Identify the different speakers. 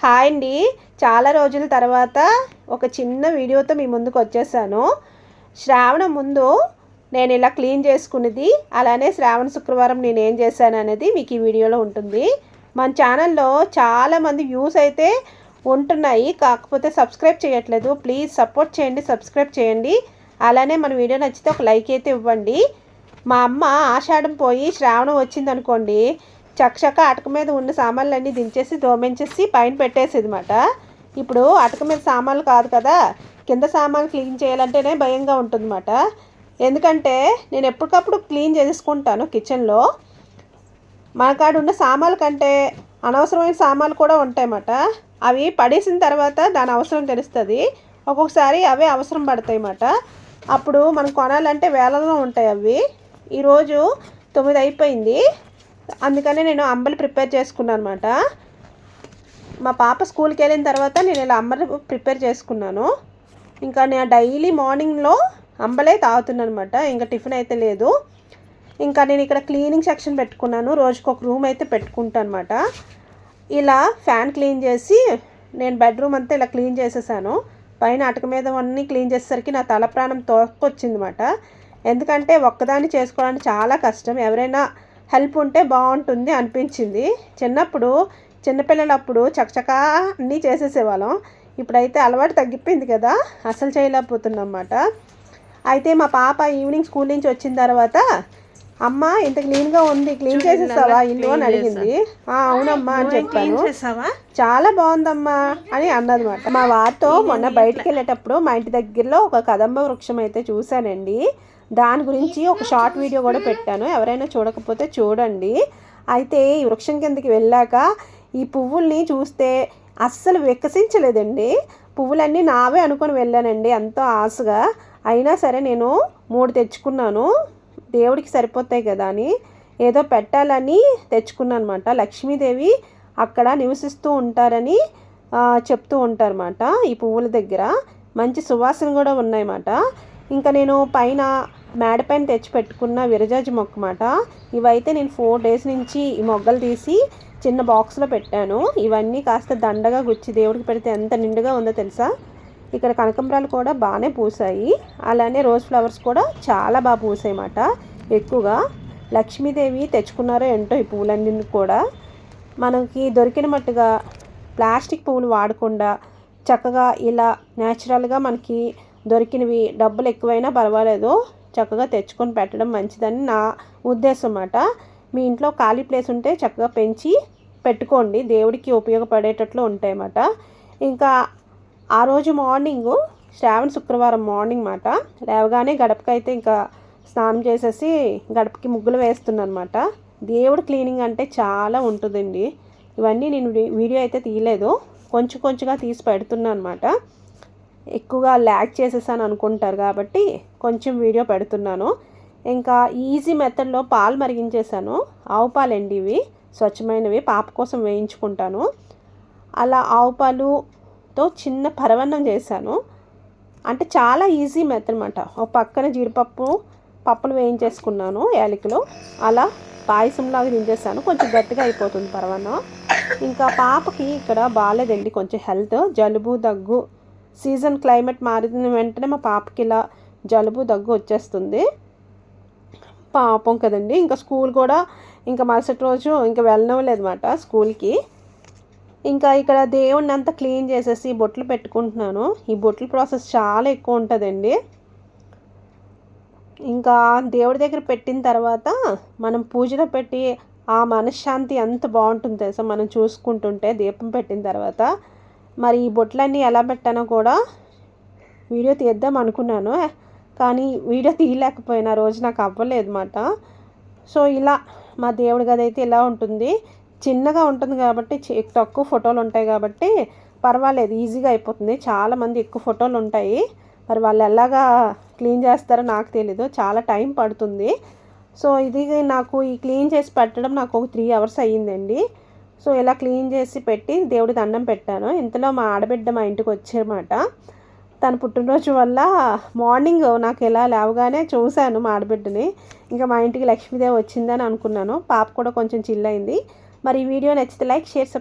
Speaker 1: Hi అండి. చాలా రోజుల తర్వాత ఒక చిన్న వీడియోతో మీ ముందుకు వచ్చేసాను. శ్రావణ ముందు నేను ఇలా క్లీన్ చేసుకునేది, అలానే శ్రావణ శుక్రవారం నేను ఏం చేశాను అనేది మీకు ఈ వీడియోలో ఉంటుంది. మన ఛానల్లో చాలామంది వ్యూస్ అయితే ఉంటున్నాయి, కాకపోతే సబ్స్క్రైబ్ చేయట్లేదు. ప్లీజ్ సపోర్ట్ చేయండి, సబ్స్క్రైబ్ చేయండి. అలానే మన వీడియో నచ్చితే ఒక లైక్ అయితే ఇవ్వండి. మా అమ్మ ఆషాఢం పోయి శ్రావణం వచ్చిందనుకోండి, చక్కచక్క అటక మీద ఉన్న సామాన్లన్నీ దించేసి దోమించేసి పైన పెట్టేసేది అన్నమాట. ఇప్పుడు అటక మీద సామాన్లు కాదు కదా, కింద సామాన్లు క్లీన్ చేయాలంటేనే భయంగా ఉంటుందన్నమాట. ఎందుకంటే నేను ఎప్పటికప్పుడు క్లీన్ చేసుకుంటాను కిచెన్లో. మన కాడ ఉన్న సామాన్ల కంటే అనవసరమైన సామాన్లు కూడా ఉంటాయన్నమాట. అవి పడేసిన తర్వాత దాని అవసరం తెలుస్తుంది. ఒక్కొక్కసారి అవే అవసరం పడతాయి అన్నమాట. అప్పుడు మనం కొనాలంటే వేలలో ఉంటాయి అవి. ఈరోజు 9 అయిపోయింది, అందుకనే నేను అంబలి ప్రిపేర్ చేసుకున్నాను అనమాట. మా పాప స్కూల్కి వెళ్ళిన తర్వాత నేను ఇలా అంబలి ప్రిపేర్ చేసుకున్నాను. ఇంకా నేను డైలీ మార్నింగ్లో అంబలే తాగుతున్నాను అనమాట. ఇంకా టిఫిన్ అయితే లేదు. ఇంకా నేను ఇక్కడ క్లీనింగ్ సెక్షన్ పెట్టుకున్నాను. రోజుకు ఒక రూమ్ అయితే పెట్టుకుంటాను అనమాట. ఇలా ఫ్యాన్ క్లీన్ చేసి నేను బెడ్రూమ్ అంతా ఇలా క్లీన్ చేసేసాను. పైన అటక మీద అన్నీ క్లీన్ చేసేసరికి నా తల ప్రాణం తోకొచ్చింది అనమాట. ఎందుకంటే ఒక్కదాన్ని చేసుకోవడానికి చాలా కష్టం. ఎవరైనా హెల్ప్ ఉంటే బాగుంటుంది అనిపించింది. చిన్నప్పుడు చిన్నపిల్లలప్పుడు చకచకా అన్నీ చేసేసేవాళ్ళం. ఇప్పుడైతే అలవాటు తగ్గిపోయింది కదా, అసలు చేయలేకపోతున్నాం అన్నమాట. అయితే మా పాప ఈవినింగ్ స్కూల్ నుంచి వచ్చిన తర్వాత, అమ్మ ఇంత క్లీన్గా ఉంది, క్లీన్ చేసేసావా ఇల్లు అని అడిగింది. అవునమ్మా అని చెప్పాను. చాలా బాగుందమ్మా అని అన్నదన్నమాట. మా వారితో మొన్న బయటికి వెళ్ళేటప్పుడు మా ఇంటి దగ్గరలో ఒక కదంబ వృక్షం అయితే చూశానండి. దాని గురించి ఒక షార్ట్ వీడియో కూడా పెట్టాను, ఎవరైనా చూడకపోతే చూడండి. అయితే ఈ వృక్షం కిందకి వెళ్ళాక ఈ పువ్వుల్ని చూస్తే అస్సలు వికసించలేదండి. పువ్వులన్నీ నావే అనుకొని వెళ్ళానండి ఎంతో ఆశగా. అయినా సరే నేను 3 తెచ్చుకున్నాను. దేవుడికి సరిపోతాయి కదా అని ఏదో పెట్టాలని తెచ్చుకున్నాను అనమాట. లక్ష్మీదేవి అక్కడ నివసిస్తూ ఉంటారని చెప్తూ ఉంటారన్నమాట. ఈ పువ్వుల దగ్గర మంచి సువాసన కూడా ఉన్నాయన్నమాట. ఇంకా నేను పైన మేడపైన తెచ్చి పెట్టుకున్న విరజాజి మొక్క మాట. ఇవైతే నేను 4 డేస్ నుంచి ఈ మొగ్గలు తీసి చిన్న బాక్స్లో పెట్టాను. ఇవన్నీ కాస్త దండగా గుచ్చి దేవుడికి పెడితే ఎంత నిండుగా ఉందో తెలుసా. ఇక్కడ కనకంబరాలు కూడా బాగానే పూసాయి, అలానే రోజ్ ఫ్లవర్స్ కూడా చాలా బాగా పూసాయి అన్నమాట. ఎక్కువగా లక్ష్మీదేవి తెచ్చుకున్నారో ఏంటో ఈ పువ్వులన్నీ కూడా. మనకి దొరికిన మట్టుగా ప్లాస్టిక్ పువ్వులు వాడకుండా చక్కగా ఇలా న్యాచురల్గా మనకి దొరికినవి, డబ్బులు ఎక్కువైనా పర్వాలేదు, చక్కగా తెచ్చుకొని పెట్టడం మంచిదని నా ఉద్దేశం అన్నమాట. మీ ఇంట్లో ఖాళీ ప్లేస్ ఉంటే చక్కగా పెంచి పెట్టుకోండి, దేవుడికి ఉపయోగపడేటట్లు ఉంటాయన్నమాట. ఇంకా ఆ రోజు మార్నింగు శ్రావణ శుక్రవారం మార్నింగ్ మాట లేవగానే గడపకైతే ఇంకా స్నానం చేసేసి గడపకి ముగ్గులు వేస్తున్నాను అనమాట. దేవుడు క్లీనింగ్ అంటే చాలా ఉంటుందండి. ఇవన్నీ నేను వీడియో అయితే తీయలేదు, కొంచెం కొంచెంగా తీసి పెడుతున్నాను అనమాట. ఎక్కువగా ల్యాగ్ చేసేసాను అనుకుంటారు కాబట్టి కొంచెం వీడియో పెడుతున్నాను. ఇంకా ఈజీ మెథడ్లో పాలు మరిగించేసాను. ఆవు పాలండి ఇవి, స్వచ్ఛమైనవి, పాప కోసం వేయించుకుంటాను. అలా ఆవు పాలుతో చిన్న పరవన్నం చేశాను. అంటే చాలా ఈజీ మెథడ్ అనమాట. ఒక పక్కన జీడిపప్పు పప్పులు వేయించేసుకున్నాను, యాలకులు, అలా పాయసంలాగా దించేసాను. కొంచెం గట్టిగా అయిపోతుంది పరవన్నం. ఇంకా పాపకి ఇక్కడ బాగాలేదండి, కొంచెం హెల్త్, జలుబు దగ్గు. సీజన్ క్లైమేట్ మారిన వెంటనే మా పాపకి ఇలా జలుబు దగ్గు వచ్చేస్తుంది. పాపం కదండి. ఇంకా స్కూల్ కూడా ఇంకా మరుసటి రోజు ఇంకా వెళ్ళనవలేదన్నమాట స్కూల్కి. ఇంకా ఇక్కడ దేవుడిని అంతా క్లీన్ చేసేసి బొట్లు పెట్టుకుంటున్నాను. ఈ బొట్ల ప్రాసెస్ చాలా ఎక్కువ ఉంటుందండి. ఇంకా దేవుడి దగ్గర పెట్టిన తర్వాత మనం పూజలో పెట్టి ఆ మనశ్శాంతి ఎంత బాగుంటుంది తెలుసా మనం చూసుకుంటుంటే దీపం పెట్టిన తర్వాత. మరి ఈ బొట్లన్నీ ఎలా పెట్టానో కూడా వీడియో తీద్దాం అనుకున్నాను, కానీ వీడియో తీయలేకపోయినా రోజు నాకు అవ్వలేదు అన్నమాట. సో ఇలా మా దేవుడి గది అయితే ఇలా ఉంటుంది. చిన్నగా ఉంటుంది కాబట్టి తక్కువ ఫోటోలు ఉంటాయి కాబట్టి పర్వాలేదు, ఈజీగా అయిపోతుంది. చాలామంది ఎక్కువ ఫోటోలు ఉంటాయి, మరి వాళ్ళు ఎలాగా క్లీన్ చేస్తారో నాకు తెలీదు, చాలా టైం పడుతుంది. సో ఇది నాకు ఈ క్లీన్ చేసి పెట్టడం నాకు ఒక 3 అవర్స్ అయ్యిందండి. సో ఇలా క్లీన్ చేసి పెట్టి దేవుడి దండం పెట్టాను. ఇంతలో మా ఆడబిడ్డ మా ఇంటికి వచ్చారన్నమాట. తన పుట్టినరోజు వల్ల మార్నింగ్ నాకు ఇలా లేవగానే చూశాను మా ఆడబిడ్డని. ఇంకా మా ఇంటికి లక్ష్మీదేవి వచ్చిందని అనుకున్నాను. పాప కూడా కొంచెం చిల్ అయింది. మరి ఈ వీడియో నచ్చితే లైక్, షేర్, సబ్స్క్రైబ్.